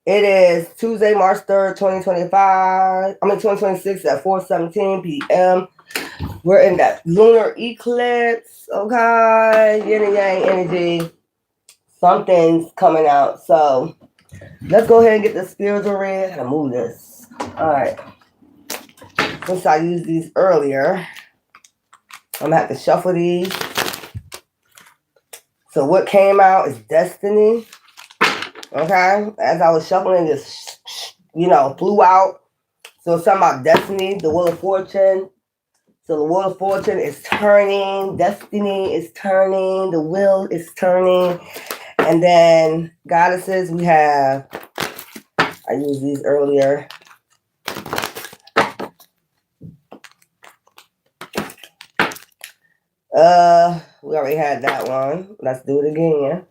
It is Tuesday, March 3rd, 2026 at 4:17 p.m. We're in that lunar eclipse, okay? Yin and yang energy. Something's coming out. So let's go ahead and get the spiritual read. How to move this. Alright. Since I used these earlier, I'm gonna have to shuffle these. So what came out is destiny. Okay? As I was shuffling, this flew out. So it's talking about destiny, the wheel of fortune. So the wheel of fortune is turning, destiny is turning, the wheel is turning. And then goddesses, we have, I used these earlier. We already had that one. Let's do it again.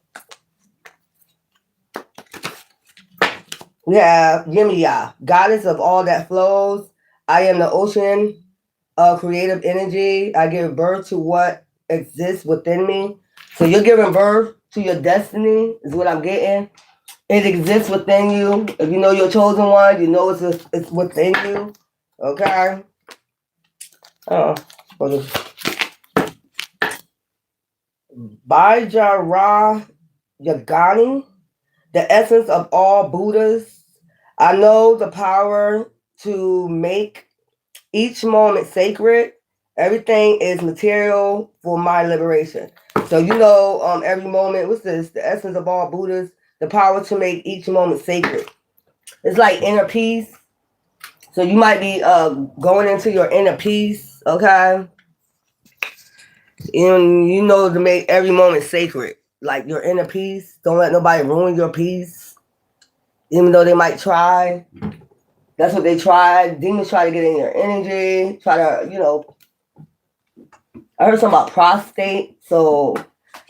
We have Yemiya, goddess of all that flows. I am the ocean of creative energy. I give birth to what exists within me. So you're giving birth to your destiny, is what I'm getting. It exists within you. If you know you're chosen one, you know it's within you. Okay? Oh, Bajara Yagani, the essence of all Buddhas. I know the power to make each moment sacred. Everything is material for my liberation. So every moment. What's this? The essence of all Buddhas. The power to make each moment sacred. It's like inner peace. So you might be going into your inner peace. Okay. And to make every moment sacred. Like your inner peace. Don't let nobody ruin your peace. Even though they might try. That's what they try. Demons try to get in your energy. Try to, I heard something about prostate. So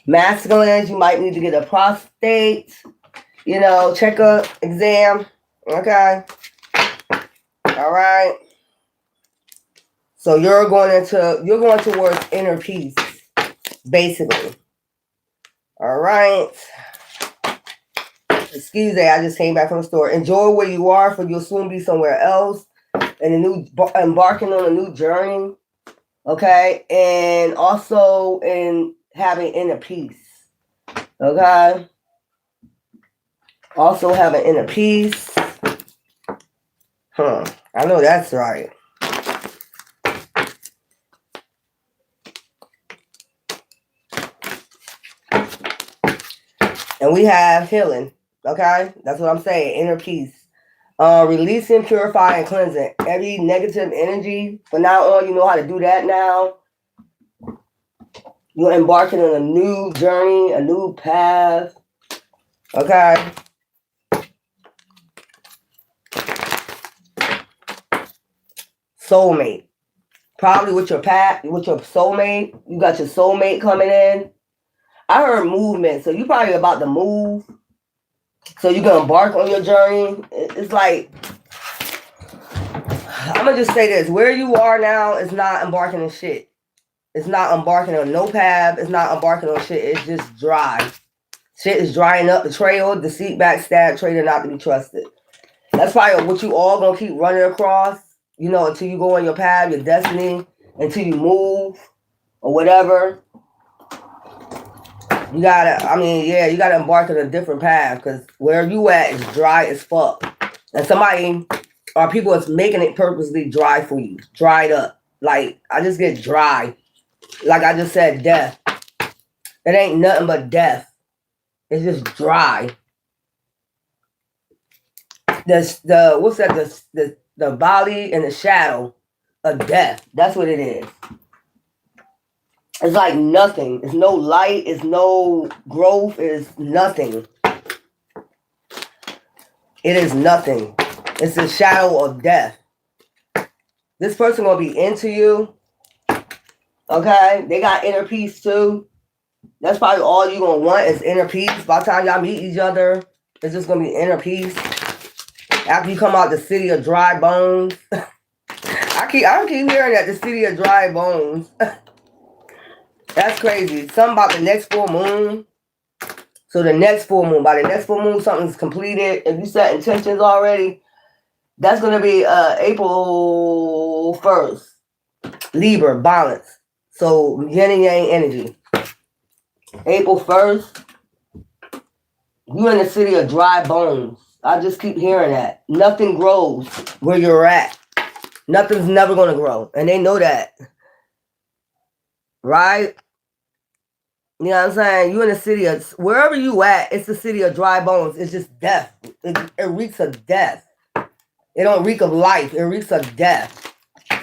masculines, you might need to get a prostate, checkup, exam. Okay. All right. So you're going towards inner peace, basically. All right. Excuse me, I just came back from the store. Enjoy where you are, for you'll soon be somewhere else, and embarking on a new journey. Okay, and also in having inner peace. Okay. Also having inner peace. I know that's right. And we have healing. Okay? That's what I'm saying. Inner peace. Releasing, purifying, cleansing. Every negative energy. From now on, you know how to do that now. You're embarking on a new journey, a new path. Okay? Soulmate. Probably with your soulmate. You got your soulmate coming in. I heard movement, so you probably about to move. So you can embark on your journey. It's like, I'm gonna just say this: where you are now is not embarking on shit. It's not embarking on no path. It's not embarking on shit. It's just dry. Shit is drying up. Betrayal, deceit, backstab, traitor not to be trusted. That's probably what you all gonna keep running across. Until you go on your path, your destiny, until you move or whatever. You gotta embark on a different path, because where you at is dry as fuck. And somebody or people is making it purposely dry for you. Dried up. Like, I just get dry. Like I just said, death. It ain't nothing but death. It's just dry. The body and the shadow of death. That's what it is. It's like nothing. It's no light. It's no growth. It's nothing. It is nothing. It's the shadow of death. This person gonna be into you. Okay? They got inner peace too. That's probably all you gonna want is inner peace. By the time y'all meet each other, it's just gonna be inner peace. After you come out the city of dry bones. I keep hearing that, the city of dry bones. That's crazy. Something about the next full moon. So the next full moon, by the next full moon, something's completed. If you set intentions already, that's going to be April 1st. Libra, balance. So yin and yang energy. April 1st, you in the city of dry bones. I just keep hearing that. Nothing grows where you're at. Nothing's never going to grow. And they know that. Right? You know what I'm saying? You in the city of, wherever you at, it's the city of dry bones. It's just death. It reeks of death. It don't reek of life. It reeks of death.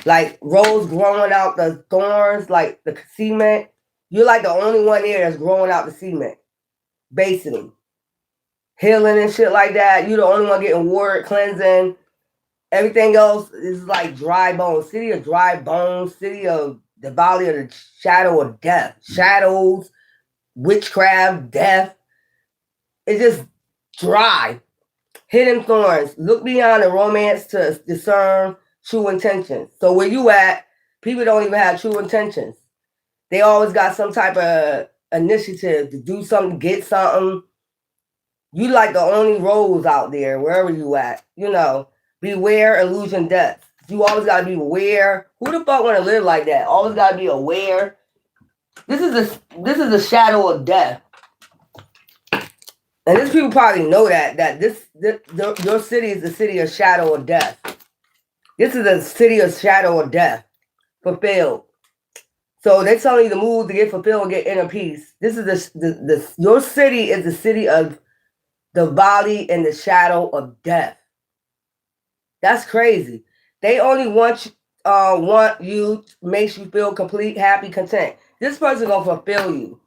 Like rose growing out the thorns, like the cement. You're like the only one there that's growing out the cement. Basically. Healing and shit like that. You're the only one getting water, cleansing. Everything else is like dry bones. City of dry bones. City of the valley of the shadow of death. Shadows, witchcraft, death. It's just dry. Hidden thorns. Look beyond the romance to discern true intentions. So where you at, people don't even have true intentions. They always got some type of initiative to do something, get something. You like the only rose out there, wherever you at. You know, beware illusion death. You always got to be aware. Who the fuck want to live like that? Always got to be aware. This is a shadow of death. And these people probably know that your city is the city of shadow of death. This is a city of shadow of death, fulfilled. So they're telling you to move to get fulfilled and get inner peace. This is your city is the city of the valley and the shadow of death. That's crazy. They only want you, makes you feel complete, happy, content. This person gonna fulfill you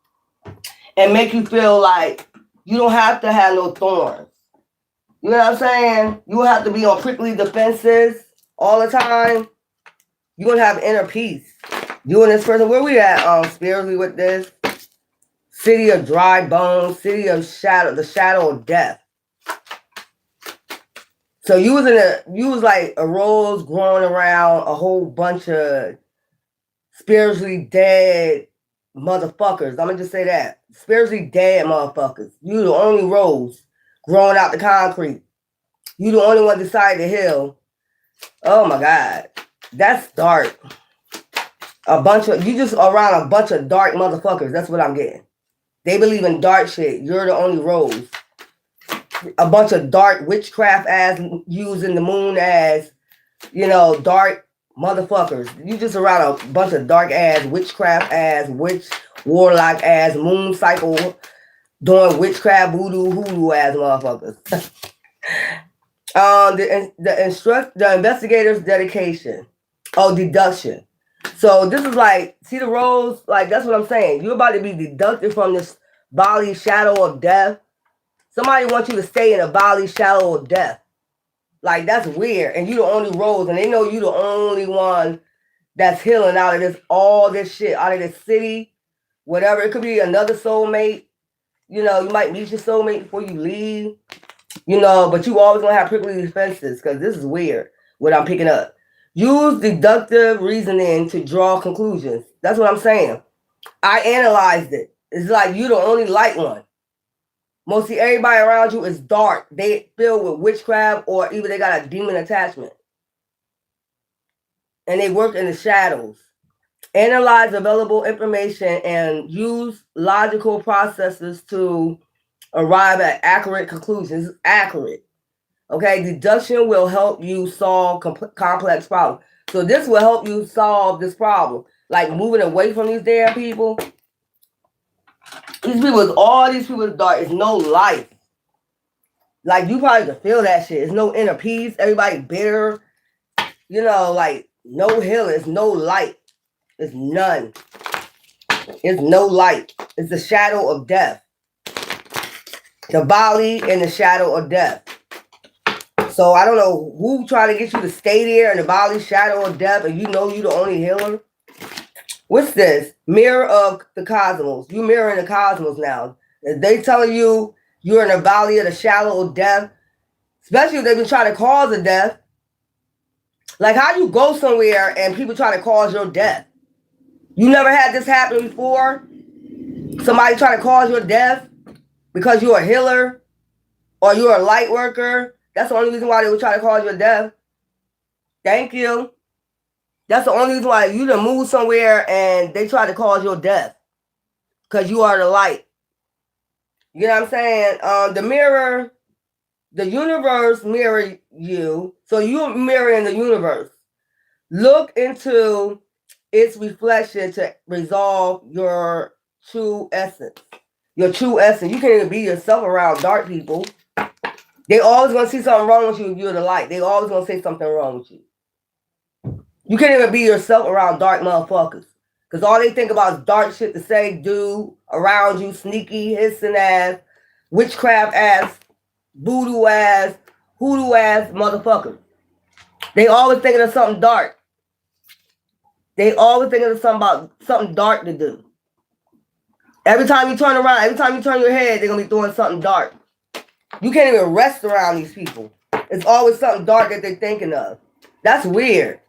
and make you feel like you don't have to have no thorns. You know what I'm saying? You don't have to be on prickly defenses all the time. You're gonna have inner peace. You and this person, where we at spiritually with this? City of dry bones, city of shadow, the shadow of death. So you was like a rose growing around a whole bunch of spiritually dead motherfuckers. I'm gonna just say that. Spiritually dead motherfuckers. You the only rose growing out the concrete. You the only one decided to heal. Oh my God. That's dark. You just around a bunch of dark motherfuckers. That's what I'm getting. They believe in dark shit. You're the only rose. A bunch of dark witchcraft ass using the moon as, dark motherfuckers. You just around a bunch of dark ass witchcraft ass, warlock ass, moon cycle doing witchcraft, voodoo, hoodoo ass motherfuckers. The investigator's dedication. Oh, deduction. So this is like, see the roles? Like, that's what I'm saying. You're about to be deducted from this valley shadow of death. Somebody wants you to stay in a valley shadow of death. Like, that's weird. And you the only rose. And they know you the only one that's healing out of all this shit, out of this city, whatever. It could be another soulmate. You might meet your soulmate before you leave. But you always gonna have prickly defenses because this is weird, what I'm picking up. Use deductive reasoning to draw conclusions. That's what I'm saying. I analyzed it. It's like you the only light one. Mostly everybody around you is dark. They filled with witchcraft or even they got a demon attachment. And they work in the shadows. Analyze available information and use logical processes to arrive at accurate conclusions. Accurate. Okay, deduction will help you solve complex problems. So this will help you solve this problem. Like moving away from these damn people. All these people is dark. It's no life. Like you probably can feel that shit. It's no inner peace. Everybody bitter. Like no healing. It's no light. It's none. It's no light. It's the shadow of death. The valley and the shadow of death. So I don't know who trying to get you to stay there in the valley shadow of death and you the only healer. What's this? Mirror of the cosmos. You mirroring the cosmos now. If they telling you you're in the valley of the shadow of death, especially if they've been trying to cause a death. Like how you go somewhere and people try to cause your death. You never had this happen before? Somebody try to cause your death? because you're a healer or you're a light worker. That's the only reason why they would try to cause you death. Thank you. That's the only reason why you done move somewhere and they try to cause your death. Because you are the light. You know what I'm saying? The mirror, the universe mirror you. So you're mirroring the universe. Look into its reflection to resolve your true essence. Your true essence. You can't even be yourself around dark people. They always gonna see something wrong with you if you're the light. They always gonna say something wrong with you. You can't even be yourself around dark motherfuckers. Because all they think about is dark shit to say, do, around you, sneaky, hissing ass, witchcraft ass, voodoo ass, hoodoo ass motherfuckers. They always thinking of something dark. They always thinking of something dark to do. Every time you turn around, every time you turn your head, they're going to be doing something dark. You can't even rest around these people. It's always something dark that they're thinking of. That's weird.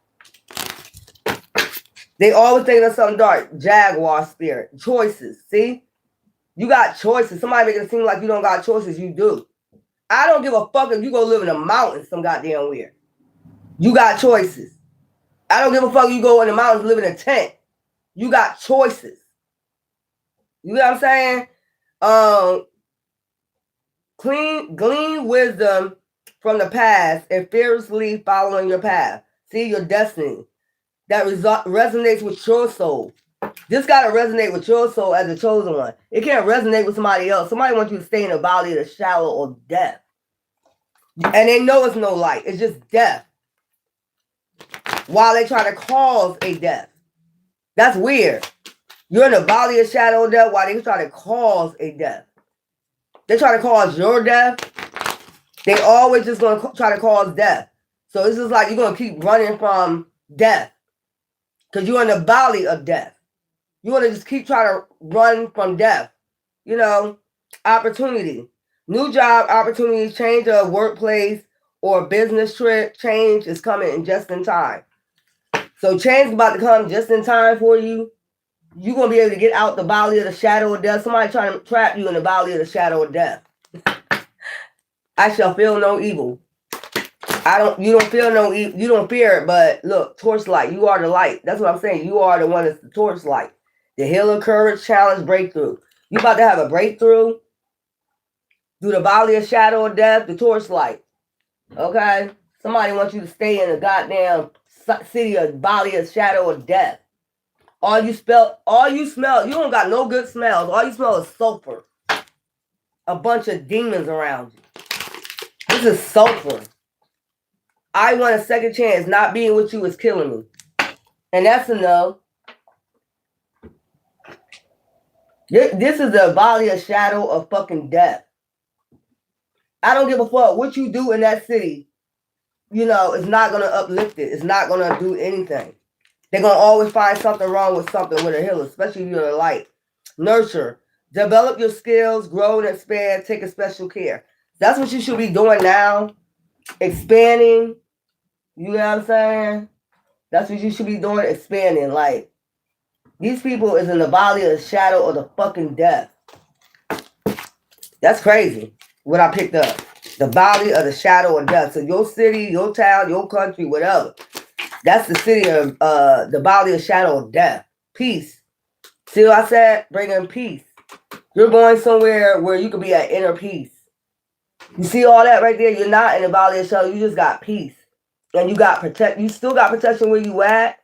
They always thinking of something dark. Jaguar spirit. Choices. See? You got choices. Somebody making it seem like you don't got choices. You do. I don't give a fuck if you go live in the mountains some goddamn where. You got choices. I don't give a fuck if you go in the mountains live in a tent. You got choices. You know what I'm saying? Glean wisdom from the past and fearlessly following your path. See your destiny. That resonates with your soul. This got to resonate with your soul as the chosen one. It can't resonate with somebody else. Somebody wants you to stay in the valley of the shadow of death. And they know it's no light. It's just death. While they try to cause a death. That's weird. You're in the valley of shadow of death while they try to cause a death. They try to cause your death. They always just going to try to cause death. So it's just like you're going to keep running from death. Because you're in the valley of death. You want to just keep trying to run from death. You know, opportunity. New job opportunities, change of workplace or business trip, change is coming just in time. So change is about to come just in time for you. You're going to be able to get out the valley of the shadow of death. Somebody trying to trap you in the valley of the shadow of death. I shall feel no evil. You don't feel no evil. You don't fear it, but look, torchlight. You are the light. That's what I'm saying. You are the one that's the torchlight. The healer, courage, challenge, breakthrough. You about to have a breakthrough through the valley of shadow of death, the torchlight. Okay? Somebody wants you to stay in the goddamn city of valley of shadow of death. All you smell, you don't got no good smells. All you smell is sulfur. A bunch of demons around you. This is sulfur. I want a second chance. Not being with you is killing me. And that's a no. This is the valley of shadow of fucking death. I don't give a fuck what you do in that city. You know, it's not going to uplift it. It's not going to do anything. They're going to always find something wrong with something with a healer, especially if you're a light. Nurture. Develop your skills, grow and expand, take a special care. That's what you should be doing now. Expanding. You know what I'm saying? That's what you should be doing, expanding. Like, these people is in the valley of the shadow of the fucking death. That's crazy what I picked up. The valley of the shadow of death. So your city, your town, your country, whatever. That's the city of the valley of shadow of death. Peace. See what I said? Bring in peace. You're going somewhere where you could be at inner peace. You see all that right there? You're not in the valley of shadow. You just got peace. And you got you still got protection where you at.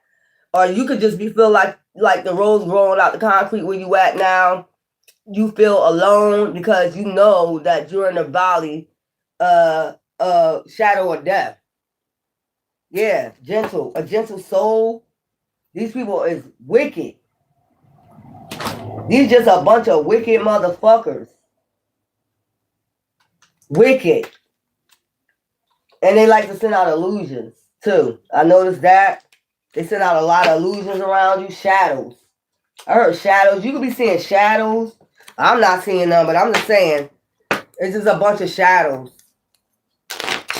Or you could just feel like the roads rolling out the concrete where you at now. You feel alone because you know that you're in the valley shadow of death. Yeah, gentle. A gentle soul. These people is wicked. These just a bunch of wicked motherfuckers. Wicked. And they like to send out illusions, too. I noticed that. They send out a lot of illusions around you. Shadows. I heard shadows. You could be seeing shadows. I'm not seeing none, but I'm just saying. It's just a bunch of shadows.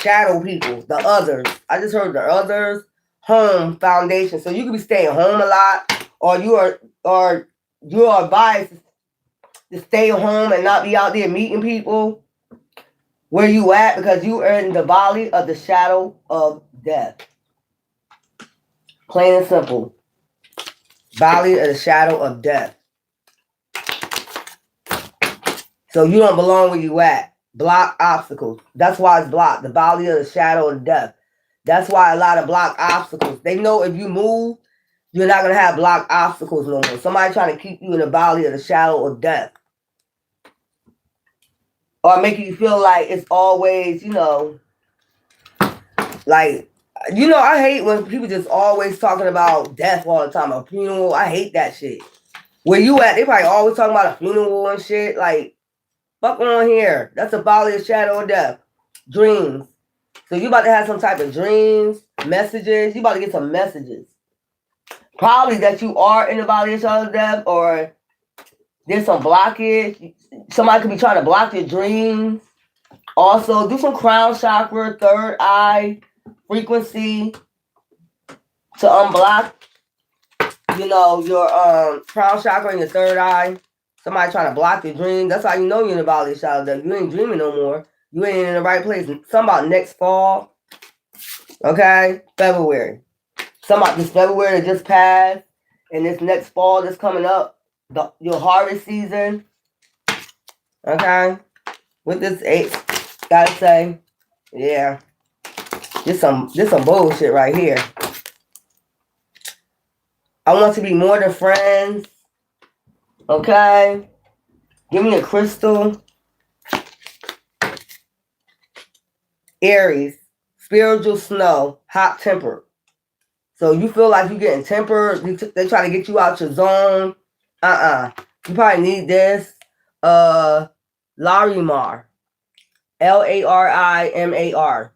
Shadow people. The others. I just heard the others. Home foundation. So you could be staying home a lot. Or you are advised to stay home and not be out there meeting people. Where you at? Because you are in the valley of the shadow of death. Plain and simple. Valley of the shadow of death. So you don't belong where you at. Block obstacles. That's why it's blocked. The valley of the shadow of death. That's why a lot of block obstacles. They know if you move, you're not going to have block obstacles no more. Somebody trying to keep you in the valley of the shadow of death. Or make you feel like it's always, like, I hate when people just always talking about death all the time. A funeral. I hate that shit. Where you at? They probably always talking about a funeral and shit. Like, fuck on here. That's a valley of shadow of death. Dreams. So you about to have some type of dreams, messages. You about to get some messages. Probably that you are in the valley of shadow of death, or there's some blockage. Somebody could be trying to block your dreams. Also, do some crown chakra, third eye, frequency to unblock, your crown chakra and your third eye. Somebody trying to block your dream. That's how you know you're in the valley of shadow of death. You ain't dreaming no more. You ain't in the right place. Something about next fall. Okay? February. Something about this February that just passed. And this next fall that's coming up. Your harvest season. Okay? With this 8, gotta say, yeah. This some bullshit right here. I want to be more than friends. Okay? Give me a crystal. Aries, spiritual snow, hot tempered. So you feel like you're getting tempered. They try to get you out your zone. You probably need this. Larimar. Larimar.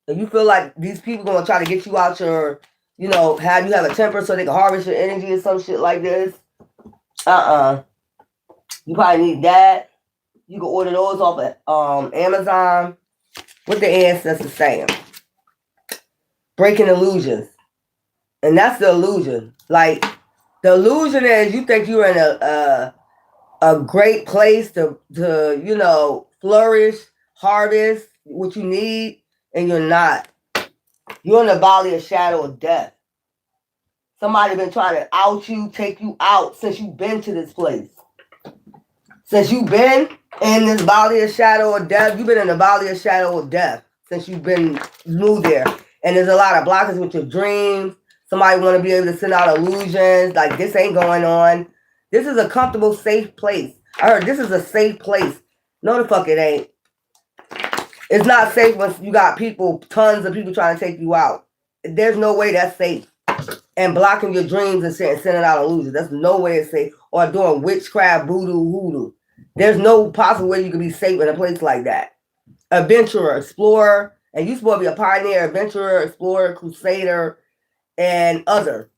If you feel like these people going to try to get you out your, have you have a temper so they can harvest your energy or some shit like this. You probably need that. You can order those off of Amazon. What the ancestors saying. Breaking illusions. And that's the illusion. Like, the illusion is you think you're in a great place to flourish, harvest what you need, and you're not. You're in the valley of shadow of death. Somebody been trying to out you, take you out since you've been to this place. Since you've been in this valley of shadow of death, you've been in the valley of shadow of death since you've moved there. And there's a lot of blockers with your dreams. Somebody want to be able to send out illusions. Like, this ain't going on. This is a comfortable, safe place. I heard this is a safe place. No, the fuck it ain't. It's not safe when you got tons of people trying to take you out. There's no way that's safe. And blocking your dreams and sending out illusions. There's no way it's safe. Or doing witchcraft, voodoo, hoodoo. There's no possible way you can be safe in a place like that. Adventurer, explorer, and you're supposed to be a pioneer, adventurer, explorer, crusader, and other.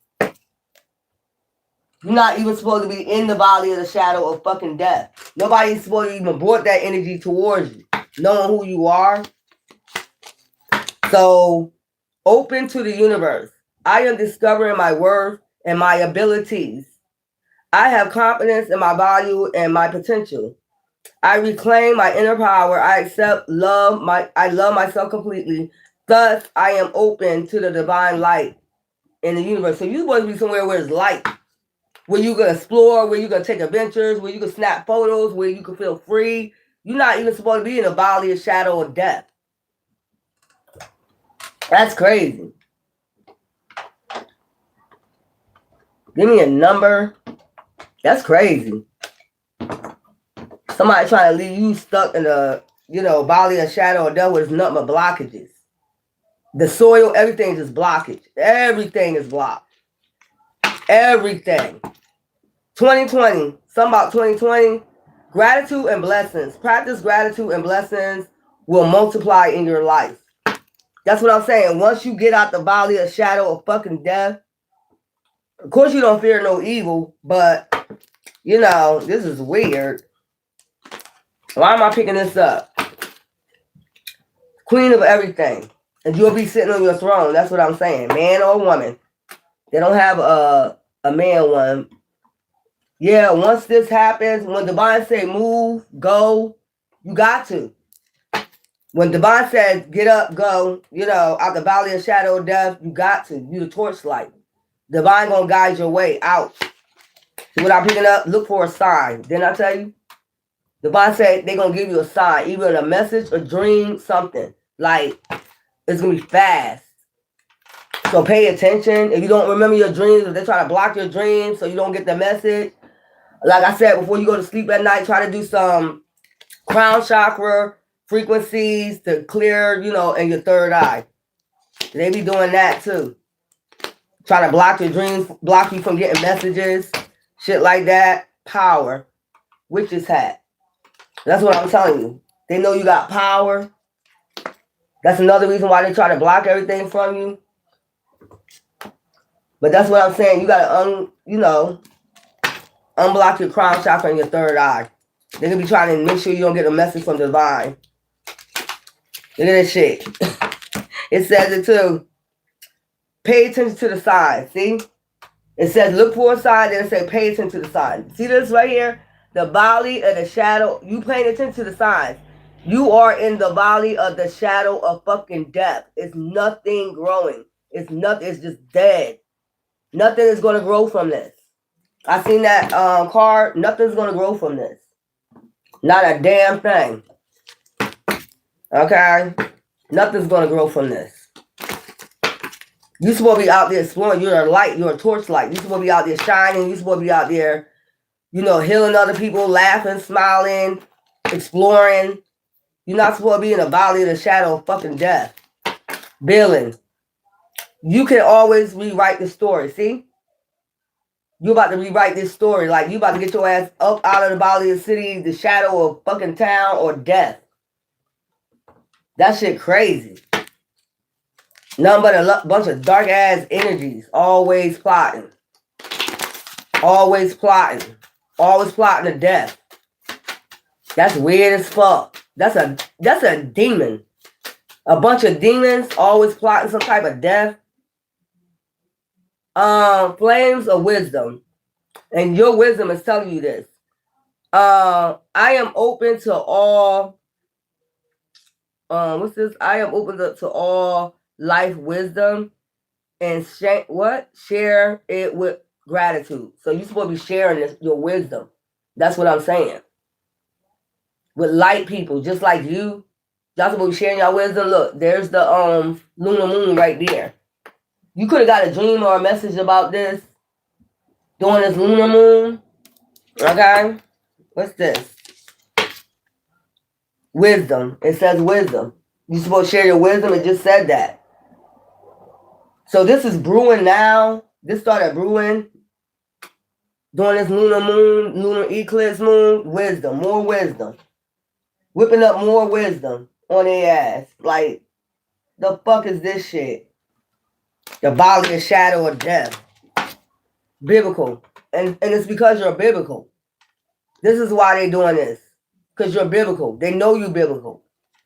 You're not even supposed to be in the valley of the shadow of fucking death. Nobody's supposed to even brought that energy towards you, knowing who you are. So, open to the universe. I am discovering my worth and my abilities. I have confidence in my value and my potential. I reclaim my inner power. I accept love. I love myself completely. Thus, I am open to the divine light in the universe. So you're supposed to be somewhere where there's light, where you can explore, where you can take adventures, where you can snap photos, where you can feel free. You're not even supposed to be in a valley of shadow of death. That's crazy. Give me a number. That's crazy. Somebody trying to leave you stuck in a, valley of shadow of death with nothing but blockages. The soil, everything is just blockage. Everything is blocked. Everything. 2020. Something about 2020. Gratitude and blessings. Practice gratitude and blessings will multiply in your life. That's what I'm saying. Once you get out the valley of shadow of fucking death, of course you don't fear no evil, but, this is weird. Why am I picking this up? Queen of everything. And you'll be sitting on your throne. That's what I'm saying. Man or woman. They don't have a man one. Yeah, once this happens, when Divine say move, go, you got to. When Divine says get up, go, out the valley of shadow of death, you got to. You the torchlight. Divine gonna guide your way out. See what I'm picking up? Look for a sign. Didn't I tell you? Divine said they gonna give you a sign, either a message, a dream, something. Like it's gonna be fast. So pay attention. If you don't remember your dreams, if they try to block your dreams so you don't get the message, like I said, before you go to sleep at night, try to do some crown chakra frequencies to clear, in your third eye. They be doing that too. Try to block your dreams, block you from getting messages, shit like that. Power. Witch's hat. That's what I'm telling you. They know you got power. That's another reason why they try to block everything from you. But that's what I'm saying. You gotta unblock your crown chakra and your third eye. They're gonna be trying to make sure you don't get a message from Divine. Look at this shit. It says it too. Pay attention to the signs. See? It says look for a sign, then it says pay attention to the sign. See this right here? The valley of the shadow. You paying attention to the signs. You are in the valley of the shadow of fucking death. It's nothing growing. It's nothing. It's just dead. Nothing is going to grow from this. I seen that card. Nothing's going to grow from this. Not a damn thing. Okay? Nothing's going to grow from this. You're supposed to be out there exploring. You're a light. You're a torchlight. You're supposed to be out there shining. You're supposed to be out there, healing other people, laughing, smiling, exploring. You're not supposed to be in the valley of the shadow of fucking death. Billing. You can always rewrite the story. See? You're about to rewrite this story. Like, you about to get your ass up out of the valley of the city, the shadow of fucking town, or death. That shit crazy. Nothing but a bunch of dark ass energies. Always plotting. Always plotting. Always plotting to death. That's weird as fuck. That's a demon. A bunch of demons always plotting some type of death. Flames of wisdom. And your wisdom is telling you this. I am open to all. What's this? I am open to all life wisdom and share it with gratitude. So you're supposed to be sharing your wisdom. That's what I'm saying. With light people, just like you. Y'all supposed to be sharing your wisdom. Look, there's the lunar moon right there. You could have got a dream or a message about this during this lunar moon. Okay? What's this? Wisdom. It says wisdom. You're supposed to share your wisdom. It just said that. So this is brewing now. This started brewing during this lunar moon, lunar eclipse moon. Wisdom. More wisdom. Whipping up more wisdom on their ass. Like, the fuck is this shit? The valley of shadow of death. Biblical. And it's because you're biblical. This is why they doing this. Because you're biblical. They know you biblical.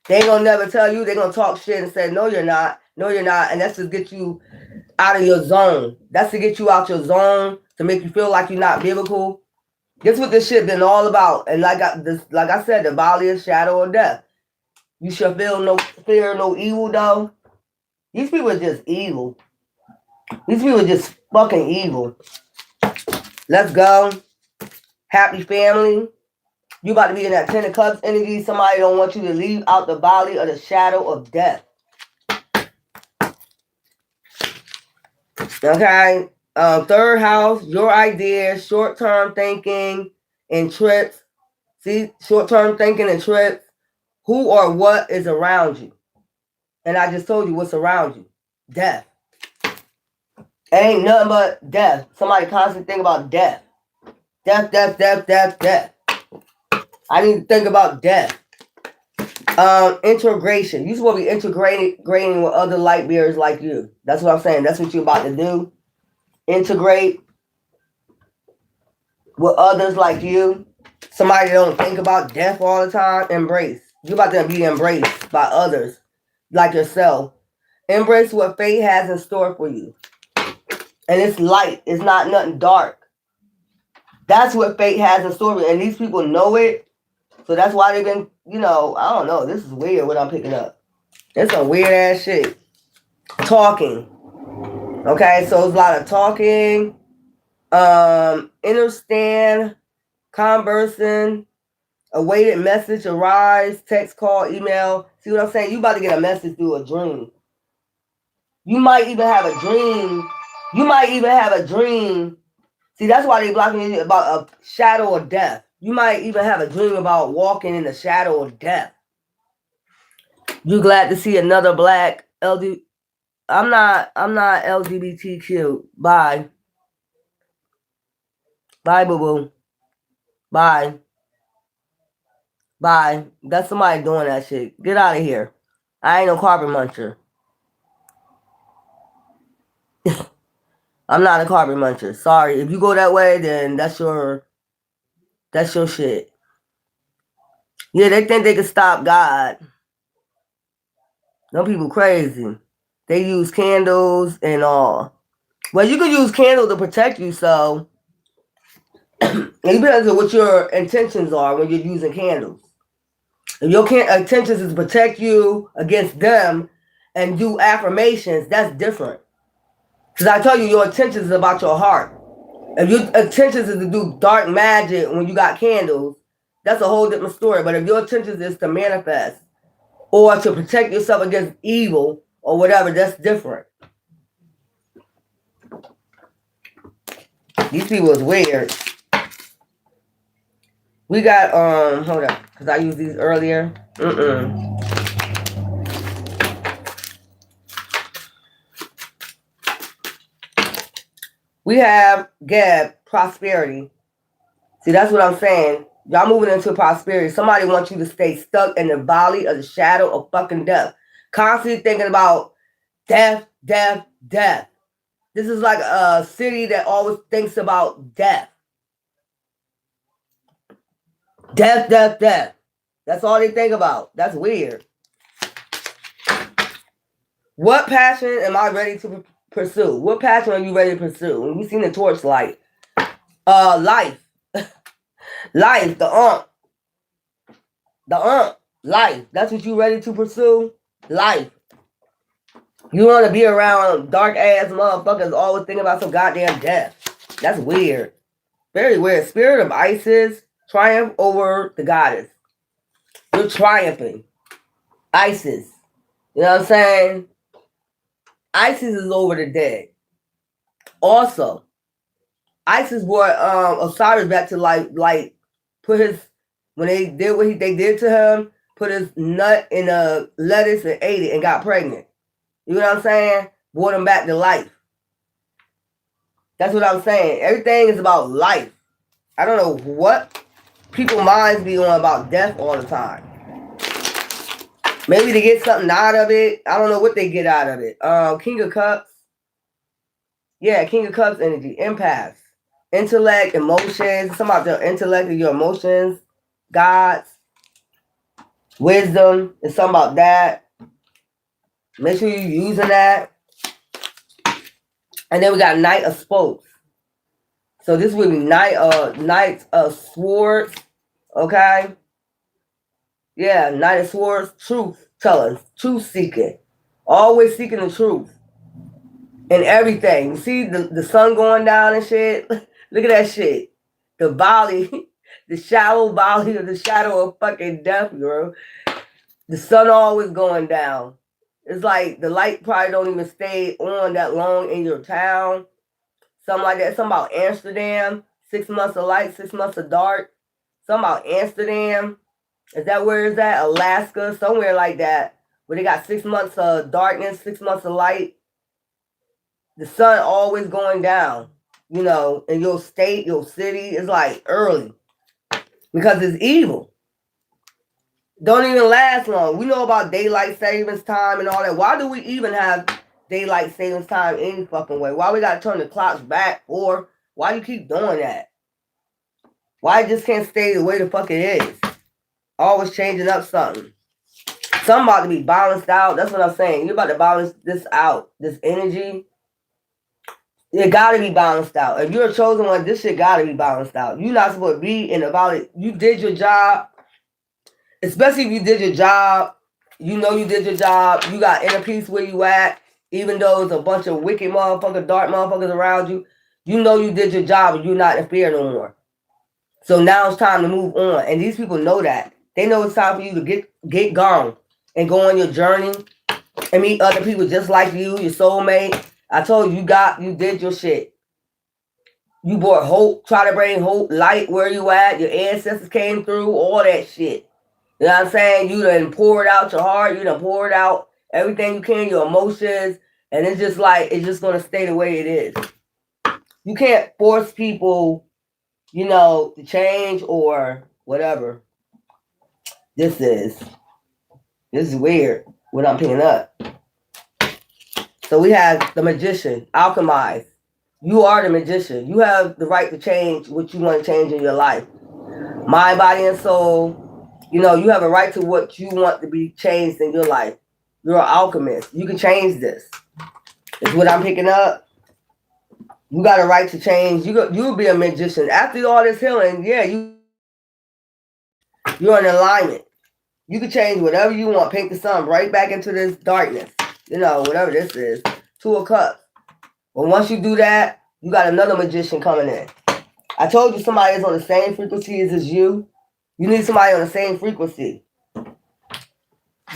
They ain't gonna never tell you. They're gonna talk shit and say, no, you're not. No, you're not. And that's to get you out of your zone. That's to get you out your zone, to make you feel like you're not biblical. This what this shit been all about. And like I said, the valley of shadow of death. You shall feel no fear, no evil though. These people are just evil. These people are just fucking evil. Let's go. Happy family. You about to be in that 10 of cups energy. Somebody don't want you to leave out the valley of the shadow of death. Okay. Third house, your ideas, short-term thinking and trips. See, short-term thinking and trips. Who or what is around you? And I just told you what's around you. Death. It ain't nothing but death. Somebody constantly think about death. Death, death, death, death, death. I need to think about death. Integration. You're supposed to be integrating with other light bearers like you. That's what I'm saying. That's what you're about to do. Integrate with others like you. Somebody that don't think about death all the time. Embrace. You're about to be embraced by others like yourself. Embrace what fate has in store for you. And it's light. It's not nothing dark. That's what fate has in store, and these people know it. So that's why they've been, I don't know. This is weird what I'm picking up. It's some weird ass shit. Talking. Okay, so it's a lot of talking. Understand, conversing, awaited message arrives, text, call, email. See what I'm saying? You about to get a message through a dream. You might even have a dream. See, that's why they blocking you about a shadow of death. You might even have a dream about walking in the shadow of death. You glad to see another black LD. I'm not LGBTQ. Bye. Bye, boo-boo. Bye. Bye. That's somebody doing that shit. Get out of here. I ain't no carbon muncher. I'm not a carbon muncher. Sorry. If you go that way, then that's your shit. Yeah, they think they can stop God. Them people crazy. They use candles and all. Well, you can use candles to protect you, so it depends on what your intentions are when you're using candles. If your intentions is to protect you against them and do affirmations, that's different. Because I tell you, your intentions is about your heart. If your intentions is to do dark magic when you got candles, that's a whole different story. But if your intentions is to manifest or to protect yourself against evil or whatever, that's different. These people is weird. We got, hold up, because I used these earlier. We have Geb, prosperity. See, that's what I'm saying. Y'all moving into prosperity. Somebody wants you to stay stuck in the valley of the shadow of fucking death. Constantly thinking about death, death, death. This is like a city that always thinks about death. Death, death, death. That's all they think about. That's weird. What passion am I ready to pursue? What passion are you ready to pursue? When we seen the torchlight. Life. Life, the life. That's what you ready to pursue? Life. You want to be around dark ass motherfuckers always thinking about some goddamn death. That's weird. Very weird. Spirit of Isis, triumph over the goddess. You're triumphing. Isis. You know what I'm saying? Isis is over the dead. Also, Isis brought Osiris back to life, like put his, when they did what they did to him, put his nut in a lettuce and ate it and got pregnant. You know what I'm saying? Brought him back to life. That's what I'm saying. Everything is about life. I don't know what people's minds be on about death all the time. Maybe to get something out of it. I don't know what they get out of it. King of Cups. Yeah, King of Cups energy. Empaths. Intellect, emotions. Something about the intellect and your emotions. Gods. Wisdom. It's something about that. Make sure you're using that. And then we got Knight of Spokes. So this would be Knight of Swords. Okay. Yeah, Knight of Swords. Truth telling. Truth seeking. Always seeking the truth. And everything. You see the sun going down and shit? Look at that shit. The valley. The shallow valley of the shadow of fucking death, girl. The sun always going down. It's like the light probably don't even stay on that long in your town. Something like that. Something about Amsterdam. 6 months of light, 6 months of dark. Something about Amsterdam. Is that where it's at? Alaska. Somewhere like that. Where they got 6 months of darkness, 6 months of light. The sun always going down. You know, in your state, your city. It's like early. Because it's evil. Don't even last long. We know about daylight savings time and all that. Why do we even have daylight savings time any fucking way? Why we gotta turn the clocks back? Or why you keep doing that? Why it just can't stay the way the fuck it is? Always changing up something. Something about to be balanced out. That's what I'm saying. You're about to balance this out. This energy. It gotta be balanced out. If you're a chosen one, this shit gotta be balanced out. You're not supposed to be in the valley. You did your job, especially if you did your job. You know you did your job. You got inner peace where you at, even though it's a bunch of wicked motherfuckers, dark motherfuckers around you. You know you did your job and you're not in fear no more. So now it's time to move on. And these people know that. They know it's time for you to get gone and go on your journey and meet other people just like you, your soulmate. I told you, you did your shit. You brought hope, try to bring hope, light where you at. Your ancestors came through, all that shit. You know what I'm saying? You done poured out your heart. You done poured out everything you can, your emotions. And it's just like, it's just going to stay the way it is. You can't force people, you know, to change or whatever. This is weird what I'm picking up. So we have the magician, alchemize. You are the magician. You have the right to change what you want to change in your life. Mind, body, and soul. You know, you have a right to what you want to be changed in your life. You're an alchemist. You can change this. Is what I'm picking up. You got a right to change. You'll be a magician. After all this healing, yeah, you're in alignment. You can change whatever you want. Paint the sun right back into this darkness. You know, whatever this is. 2 of Cups. But once you do that, you got another magician coming in. I told you somebody is on the same frequency as you. You need somebody on the same frequency.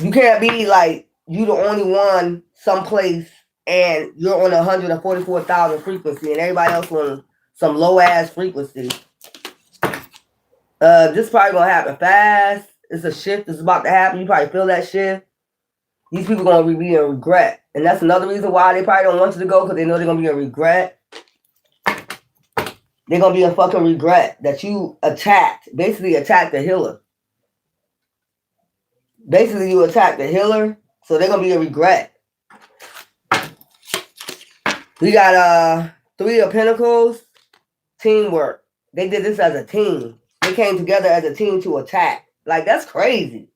You can't be like you the only one someplace and you're on 144,000 frequency and everybody else on some low ass frequency. This probably gonna happen fast. It's a shift that's about to happen. You probably feel that shift. These people are gonna be in regret. And that's another reason why they probably don't want you to go, because they know they're gonna be in regret. They're gonna be in fucking regret that you basically attacked the healer. Basically, you attacked the healer, so they're gonna be in regret. We got 3 of Pentacles, teamwork. They did this as a team. They came together as a team to attack. Like, that's crazy.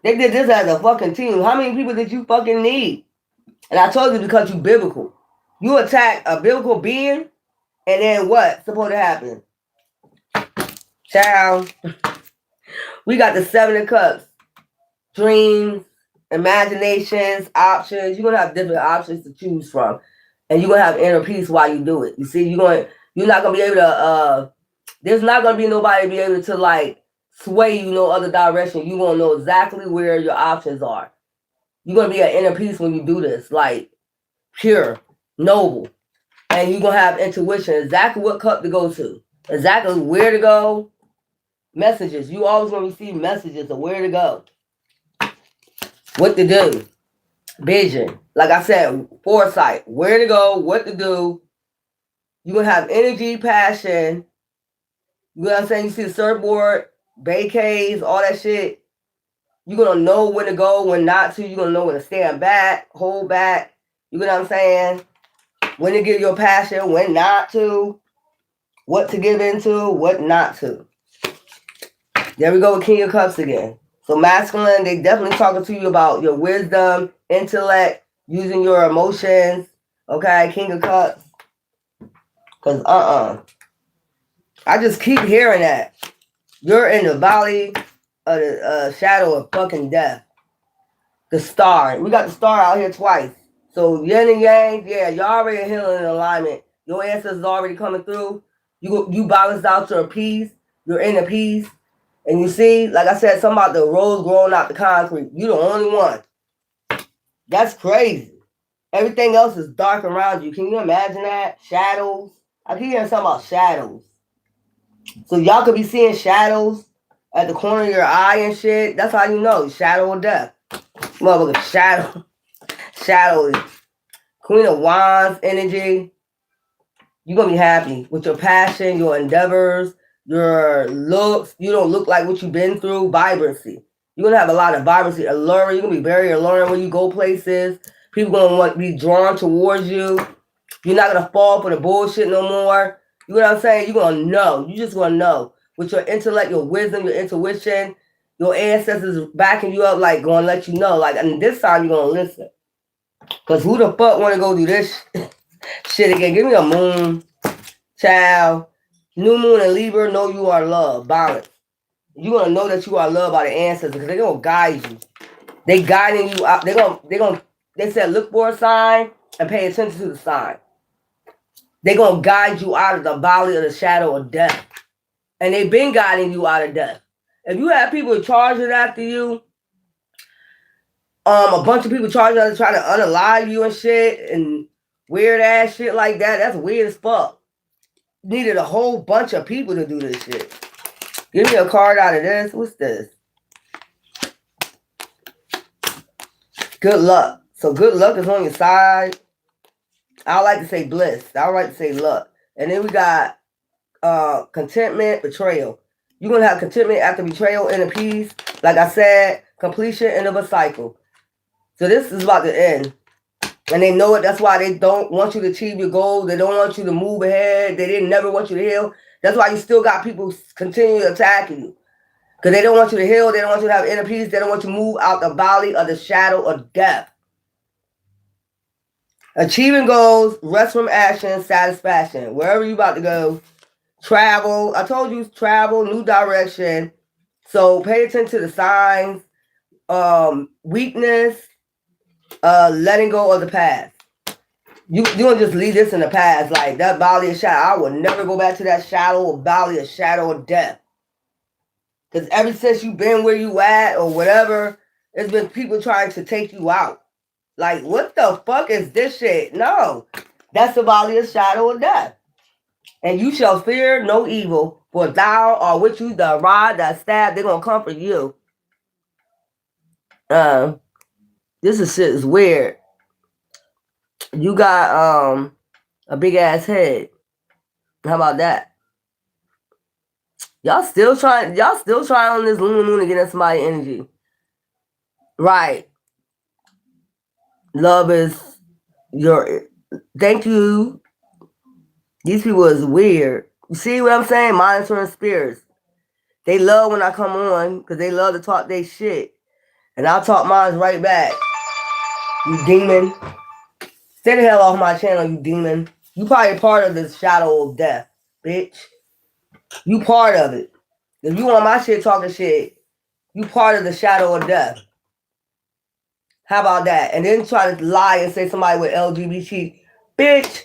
They did this as a fucking team. How many people did you fucking need? And I told you, because you biblical. You attack a biblical being, and then what's supposed to happen? Child. We got the 7 of Cups. Dreams, imaginations, options. You're going to have different options to choose from. And you're going to have inner peace while you do it. You see, you're not going to be able to, there's not going to be nobody be able to, like, sway you no other direction. You're going to know exactly where your options are. You're going to be at inner peace when you do this. Like, pure, noble. And you're going to have intuition. Exactly what cup to go to. Exactly where to go. Messages. You always going to receive messages of where to go. What to do. Vision. Like I said, foresight. Where to go, what to do. You're going to have energy, passion. You know what I'm saying? You see the surfboard, vacays, all that shit. You're going to know when to go, when not to. You're going to know when to stand back, hold back. You know what I'm saying? When to give your passion, when not to. What to give into, what not to. There we go with King of Cups again. So masculine, they definitely talking to you about your wisdom, intellect, using your emotions. Okay, King of Cups. Because I just keep hearing that. You're in the valley of the shadow of fucking death. The star. We got the star out here twice. So yin and yang, yeah, you're already healing in alignment. Your ancestors already coming through. You balanced out your peace. You're in a peace. And you see, like I said, something about the rose growing out the concrete. You're the only one. That's crazy. Everything else is dark around you. Can you imagine that? Shadows. I keep hearing something about shadows. So y'all could be seeing shadows at the corner of your eye and shit. That's how you know. Shadow of death. Motherfucker, shadow. Shadow. Queen of Wands energy. You're going to be happy with your passion, your endeavors, your looks. You don't look like what you've been through. Vibrancy. You're going to have a lot of vibrancy. Alluring. You're going to be very alluring when you go places. People going to want to be drawn towards you. You're not going to fall for the bullshit no more. You know what I'm saying? You're going to know. You just going to know. With your intellect, your wisdom, your intuition, your ancestors backing you up, like, going to let you know. Like, and this time you're going to listen. Because who the fuck want to go do this shit? Shit again. Give me a moon, child. New moon and Libra, know you are loved. Balance. You're gonna know that you are loved by the ancestors because they're gonna guide you. They guiding you out. They said look for a sign and pay attention to the sign. They're gonna guide you out of the valley of the shadow of death. And they've been guiding you out of death. If you have people charging after you, a bunch of people charging after trying to unalive you and shit and weird ass shit like that, that's weird as fuck. Needed a whole bunch of people to do this shit. Give me a card out of this. What's this? Good luck. So good luck is on your side. I like to say bliss. I like to say luck. And then we got contentment, betrayal. You're going to have contentment after betrayal, inner peace. Like I said, completion, end of a cycle. So this is about to end. And they know it. That's why they don't want you to achieve your goals. They don't want you to move ahead. They didn't never want you to heal. That's why you still got people continue attacking you. Because they don't want you to heal. They don't want you to have inner peace. They don't want you to move out the valley of the shadow of death. Achieving goals, rest from action, satisfaction. Wherever you about to go, travel. I told you travel, new direction. So pay attention to the signs. Weakness, letting go of the past. You don't just leave this in the past. Like that valley of shadow. I will never go back to that valley of shadow of death. Because ever since you've been where you at or whatever, there's been people trying to take you out. Like, what the fuck is this shit? No. That's the valley of shadow of death. And you shall fear no evil, for thou art with you, the rod, the staff, they're going to comfort you. This shit is weird. You got a big ass head. How about that? Y'all still trying on this moon to get in somebody's energy. Right. Love is your thank you. These people is weird. You see what I'm saying? Monitoring spirits. They love when I come on because they love to talk their shit. And I'll talk mine right back. You demon. Stay the hell off my channel, you demon. You probably part of this shadow of death, bitch. You part of it. If you want my shit talking shit, you part of the shadow of death. How about that? And then try to lie and say somebody with LGBT. Bitch,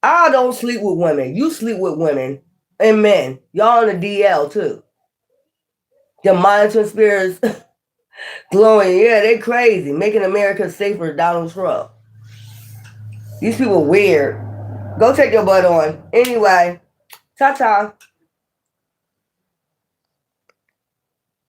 I don't sleep with women. You sleep with women and men. Y'all on the DL too. The monitoring spirits glowing. Yeah, they crazy. Making America safer, Donald Trump. These people weird. Go take your butt on. Anyway, ta-ta.